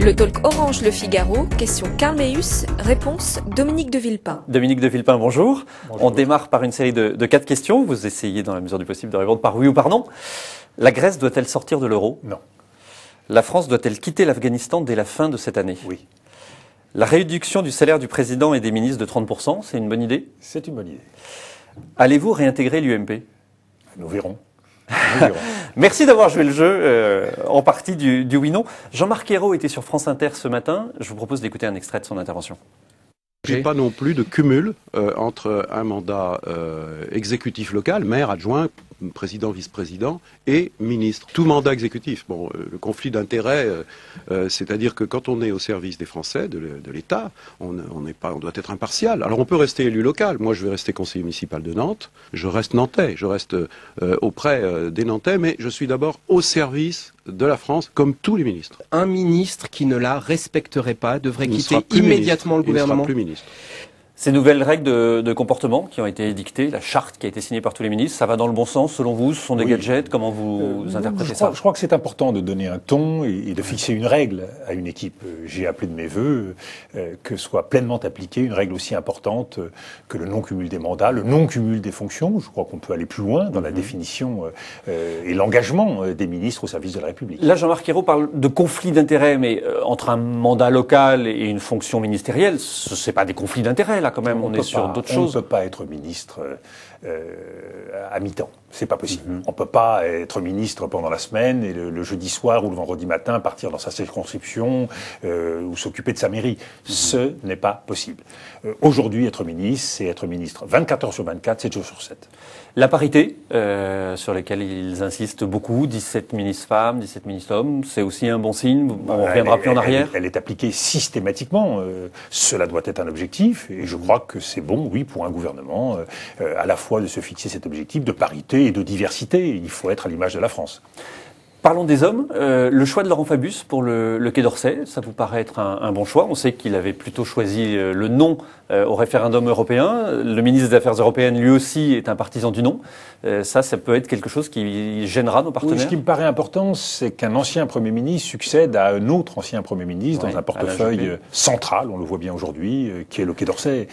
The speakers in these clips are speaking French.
Le talk Orange Le Figaro, question Carl Meus, réponse Dominique de Villepin. Dominique de Villepin, bonjour. Bonjour. On démarre par une série de 4 questions. Vous essayez dans la mesure du possible de répondre par oui ou par non. La Grèce doit-elle sortir de l'euro? Non. La France doit-elle quitter l'Afghanistan dès la fin de cette année? Oui. La réduction du salaire du président et des ministres de 30%, c'est une bonne idée? C'est une bonne idée. Allez-vous réintégrer l'UMP? Nous verrons. Nous verrons. Merci d'avoir joué le jeu en partie du oui-non. Jean-Marc Ayrault était sur France Inter ce matin. Je vous propose d'écouter un extrait de son intervention. J'ai pas non plus de cumul entre un mandat exécutif local, maire, adjoint, président, vice-président et ministre. Tout mandat exécutif. Bon, le conflit d'intérêts, c'est-à-dire que quand on est au service des Français, de l'État, on doit être impartial. Alors on peut rester élu local. Moi, je vais rester conseiller municipal de Nantes. Je reste nantais. Je reste auprès des Nantais, mais je suis d'abord au service de la France, comme tous les ministres. Un ministre qui ne la respecterait pas devrait Il ne sera quitter plus immédiatement ministre. le gouvernement. Il ne sera plus ministre. Ces nouvelles règles de comportement qui ont été édictées, la charte qui a été signée par tous les ministres, ça va dans le bon sens selon vous? Ce sont des Oui. gadgets? Comment vous interprétez ça? Je crois que c'est important de donner un ton et de fixer une règle à une équipe. J'ai appelé de mes vœux que soit pleinement appliquée une règle aussi importante que le non-cumul des mandats, le non-cumul des fonctions. Je crois qu'on peut aller plus loin dans la définition et l'engagement des ministres au service de la République. Là, Jean-Marc Ayrault parle de conflit d'intérêts, mais entre un mandat local et une fonction ministérielle, c'est pas des conflits d'intérêts, là, quand même. On est sur d'autres choses. On ne peut pas être ministre à mi-temps. C'est pas possible. On peut pas être ministre pendant la semaine et le jeudi soir ou le vendredi matin partir dans sa circonscription ou s'occuper de sa mairie. Ce n'est pas possible. Aujourd'hui, être ministre, c'est être ministre 24 heures sur 24, 7 jours sur 7. La parité, sur laquelle ils insistent beaucoup, 17 ministres femmes, 17 ministres hommes, c'est aussi un bon signe. On ne reviendra plus en arrière. Elle est appliquée systématiquement. Cela doit être un objectif et je crois que c'est bon, oui, pour un gouvernement, à la fois de se fixer cet objectif de parité et de diversité. Il faut être à l'image de la France. Parlons des hommes. Le choix de Laurent Fabius pour le Quai d'Orsay, ça vous paraît être un bon choix? On sait qu'il avait plutôt choisi le non au référendum européen. Le ministre des Affaires européennes, lui aussi, est un partisan du non. Ça peut être quelque chose qui gênera nos partenaires. Oui, ce qui me paraît important, c'est qu'un ancien Premier ministre succède à un autre ancien Premier ministre dans un portefeuille central, on le voit bien aujourd'hui, qui est le Quai d'Orsay,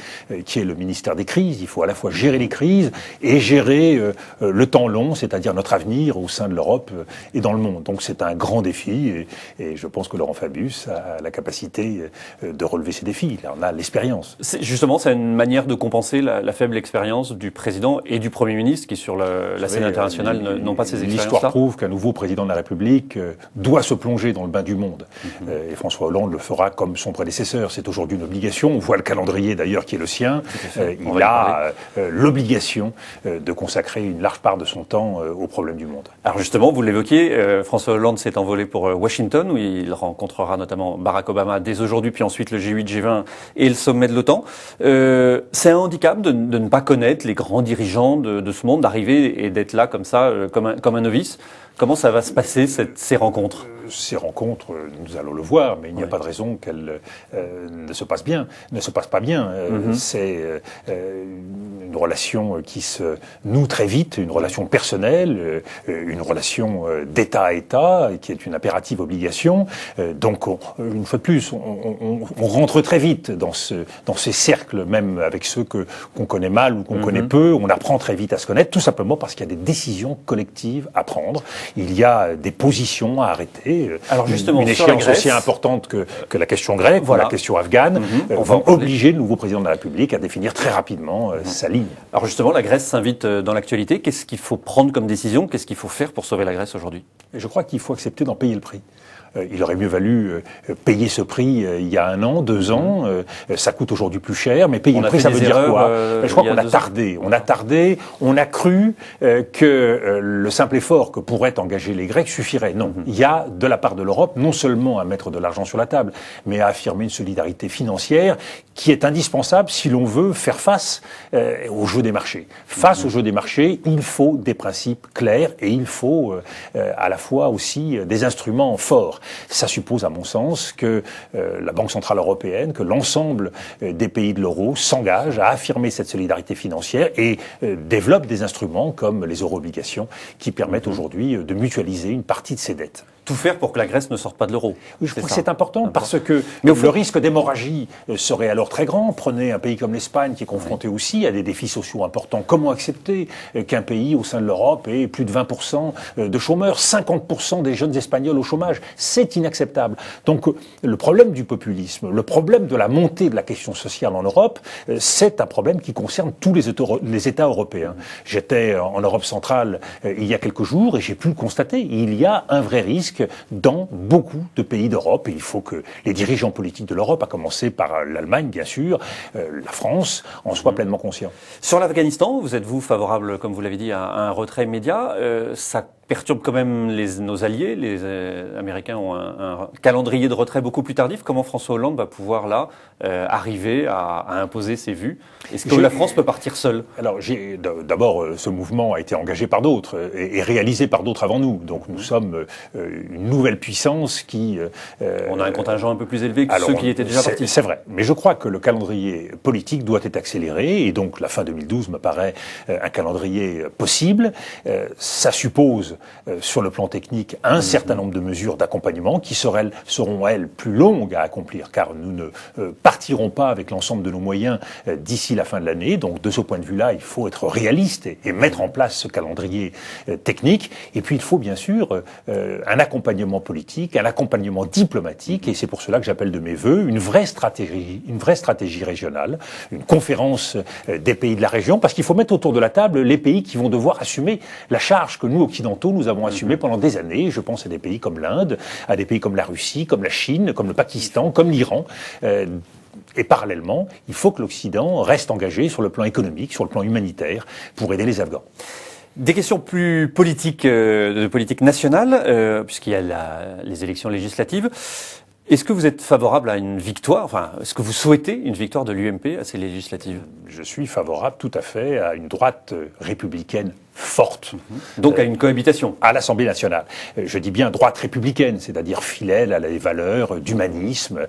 qui est le ministère des crises. Il faut à la fois gérer les crises et gérer le temps long, c'est-à-dire notre avenir au sein de l'Europe et dans le monde. Donc c'est un grand défi et je pense que Laurent Fabius a la capacité de relever ces défis. Il en a l'expérience. Justement, c'est une manière de compenser la faible expérience du président et du Premier ministre qui, sur la scène internationale, n'ont pas ces expériences-là. L'histoire prouve qu'un nouveau président de la République doit se plonger dans le bain du monde. Et François Hollande le fera comme son prédécesseur. C'est aujourd'hui une obligation. On voit le calendrier d'ailleurs qui est le sien. Il a l'obligation de consacrer une large part de son temps aux problèmes du monde. Alors justement, vous l'évoquiez, François Hollande s'est envolé pour Washington, où il rencontrera notamment Barack Obama dès aujourd'hui, puis ensuite le G8, G20 et le sommet de l'OTAN. C'est un handicap de ne pas connaître les grands dirigeants de ce monde, d'arriver et d'être là comme ça, comme un novice. Comment ça va se passer, ces rencontres? Ces rencontres, nous allons le voir, mais il n'y a pas de raison qu'elles ne se passent pas bien. C'est une relation qui se noue très vite, une relation personnelle, une relation d'État à État, qui est une impérative obligation. Donc, une fois de plus, on rentre très vite dans ces cercles, même avec ceux qu'on connaît mal ou qu'on connaît peu. On apprend très vite à se connaître, tout simplement parce qu'il y a des décisions collectives à prendre. Il y a des positions à arrêter. Alors justement, une sur la échéance Grèce, aussi importante que la question grecque, ou la question afghane, va obliger le nouveau président de la République à définir très rapidement sa ligne. Alors justement, la Grèce s'invite dans l'actualité. Qu'est-ce qu'il faut prendre comme décision? Qu'est-ce qu'il faut faire pour sauver la Grèce aujourd'hui? Je crois qu'il faut accepter d'en payer le prix. Il aurait mieux valu payer ce prix il y a 1 an, 2 ans. Ça coûte aujourd'hui plus cher, mais payer le prix, ça veut dire quoi? Je crois qu'on a tardé. On a cru que le simple effort que pourraient engager les Grecs suffirait. Non, il y a de la part de l'Europe non seulement à mettre de l'argent sur la table, mais à affirmer une solidarité financière qui est indispensable si l'on veut faire face au jeu des marchés. Face au jeu des marchés, il faut des principes clairs et il faut à la fois aussi des instruments forts. Ça suppose, à mon sens, que la Banque centrale européenne, que l'ensemble des pays de l'euro s'engagent à affirmer cette solidarité financière et développent des instruments comme les euro-obligations qui permettent aujourd'hui de mutualiser une partie de ces dettes. tout faire pour que la Grèce ne sorte pas de l'euro. Oui, je crois que c'est important parce que le risque d'hémorragie serait alors très grand. Prenez un pays comme l'Espagne qui est confronté aussi à des défis sociaux importants. Comment accepter qu'un pays au sein de l'Europe ait plus de 20% de chômeurs, 50% des jeunes Espagnols au chômage? C'est inacceptable. Donc le problème du populisme, le problème de la montée de la question sociale en Europe, c'est un problème qui concerne tous les États européens. J'étais en Europe centrale il y a quelques jours et j'ai pu le constater. Il y a un vrai risque dans beaucoup de pays d'Europe. Et il faut que les dirigeants politiques de l'Europe, à commencer par l'Allemagne, bien sûr, la France, en soient pleinement conscients. Sur l'Afghanistan, vous êtes-vous favorable, comme vous l'avez dit, à un retrait immédiat? Ça perturbe quand même nos alliés. Les Américains ont un calendrier de retrait beaucoup plus tardif. Comment François Hollande va pouvoir, là, arriver à imposer ses vues? Est-ce que la France peut partir seule? Alors, d'abord, ce mouvement a été engagé par d'autres et réalisé par d'autres avant nous. Donc, nous sommes une nouvelle puissance qui... on a un contingent un peu plus élevé que ceux qui étaient déjà partis. C'est vrai. Mais je crois que le calendrier politique doit être accéléré. Et donc, la fin 2012 me paraît un calendrier possible. Ça suppose, sur le plan technique, un certain nombre de mesures d'accompagnement qui seront, elles, plus longues à accomplir. Car nous ne partirons pas avec l'ensemble de nos moyens d'ici la fin de l'année. Donc, de ce point de vue-là, il faut être réaliste et mettre en place ce calendrier technique. Et puis, il faut bien sûr un accompagnement politique, un accompagnement diplomatique, et c'est pour cela que j'appelle de mes vœux une vraie stratégie régionale, une conférence des pays de la région, parce qu'il faut mettre autour de la table les pays qui vont devoir assumer la charge que nous, occidentaux, nous avons assumée pendant des années. Je pense à des pays comme l'Inde, à des pays comme la Russie, comme la Chine, comme le Pakistan, comme l'Iran. Et parallèlement, il faut que l'Occident reste engagé sur le plan économique, sur le plan humanitaire, pour aider les Afghans. Des questions plus politiques, de politique nationale, puisqu'il y a les élections législatives. Est-ce que vous êtes favorable à une victoire, enfin, est-ce que vous souhaitez une victoire de l'UMP à ces législatives? Je suis favorable tout à fait à une droite républicaine forte. Donc à une cohabitation. À l'Assemblée nationale. Je dis bien droite républicaine, c'est-à-dire fidèle à les valeurs d'humanisme,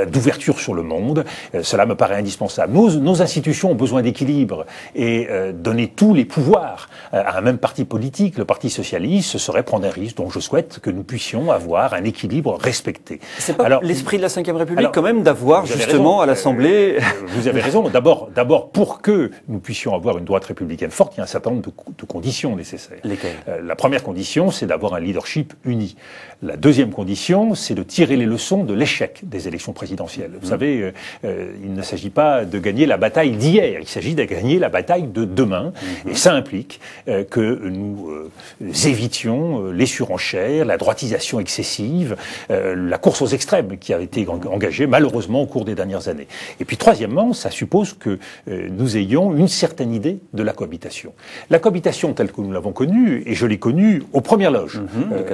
d'ouverture sur le monde. Cela me paraît indispensable. Nos institutions ont besoin d'équilibre et donner tous les pouvoirs à un même parti politique, le Parti socialiste, ce serait prendre un risque. Donc je souhaite que nous puissions avoir un équilibre respecté. C'est pas l'esprit de la Ve République quand même d'avoir justement à l'Assemblée... Vous avez raison. D'abord, pour que nous puissions avoir une droite républicaine forte, il y a un certain nombre de conditions nécessaires. Lesquelles? La première condition, c'est d'avoir un leadership uni. La deuxième condition, c'est de tirer les leçons de l'échec des élections présidentielles. Vous savez, il ne s'agit pas de gagner la bataille d'hier, il s'agit de gagner la bataille de demain. Et ça implique que nous évitions les surenchères, la droitisation excessive, la course aux extrêmes qui a été engagée malheureusement au cours des dernières années. Et puis troisièmement, ça suppose que nous ayons une certaine idée de la cohabitation. La cohabitation telle que nous l'avons connue, et je l'ai connue aux premières loges,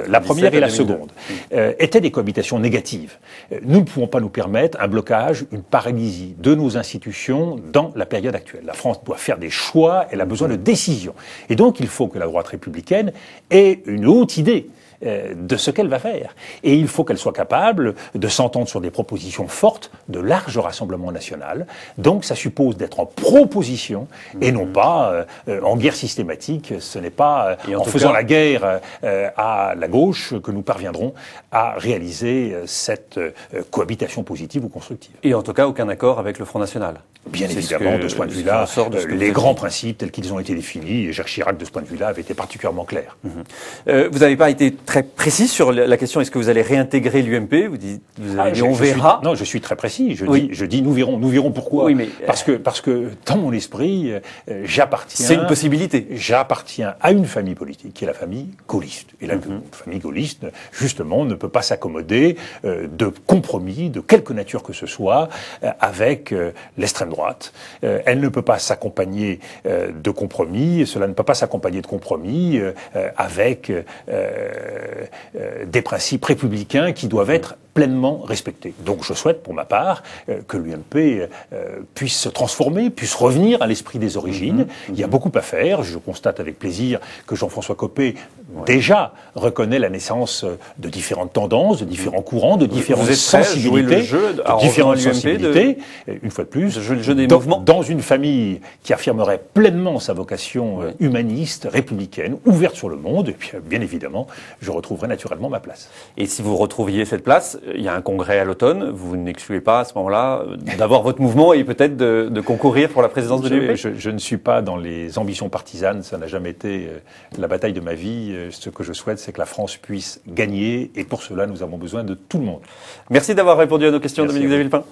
la première et la seconde, étaient des cohabitations négatives. Nous ne pouvons pas nous permettre un blocage, une paralysie de nos institutions dans la période actuelle. La France doit faire des choix, elle a besoin de décisions. Et donc il faut que la droite républicaine ait une haute idée de ce qu'elle va faire. Et il faut qu'elle soit capable de s'entendre sur des propositions fortes, de large rassemblement national. Donc ça suppose d'être en proposition et non pas en guerre systématique. Ce n'est pas en faisant la guerre à la gauche que nous parviendrons à réaliser cette cohabitation positive ou constructive. Et en tout cas, aucun accord avec le Front National. Bien évidemment, de ce point de vue-là, les grands principes tels qu'ils ont été définis, et Jacques Chirac, de ce point de vue-là, avait été particulièrement clair. Vous n'avez pas été très précis sur la question, est-ce que vous allez réintégrer l'UMP? Vous avez dit on verra. Non, je suis très précis. Je dis nous verrons pourquoi. Oui, mais parce que dans mon esprit, j'appartiens. C'est une possibilité. J'appartiens à une famille politique qui est la famille gaulliste. Et la famille gaulliste, justement, ne peut pas s'accommoder de compromis de quelque nature que ce soit avec l'extrême droite. Elle ne peut pas s'accompagner de compromis. Cela ne peut pas s'accompagner de compromis avec des principes républicains qui doivent être pleinement respectée. Donc je souhaite, pour ma part, que l'UMP puisse se transformer, puisse revenir à l'esprit des origines. Il y a beaucoup à faire. Je constate avec plaisir que Jean-François Copé, déjà, reconnaît la naissance de différentes tendances, de différents courants, de différentes sensibilités. De différentes sensibilités, une fois de plus, dans une famille qui affirmerait pleinement sa vocation humaniste, républicaine, ouverte sur le monde, et puis bien évidemment, je retrouverai naturellement ma place. Et si vous retrouviez cette place, il y a un congrès à l'automne, vous n'excluez pas à ce moment-là d'avoir votre mouvement et peut-être de concourir pour la présidence de l'UMP? Je ne suis pas dans les ambitions partisanes, ça n'a jamais été la bataille de ma vie. Ce que je souhaite, c'est que la France puisse gagner, et pour cela, nous avons besoin de tout le monde. Merci d'avoir répondu à nos questions, Dominique de Villepin.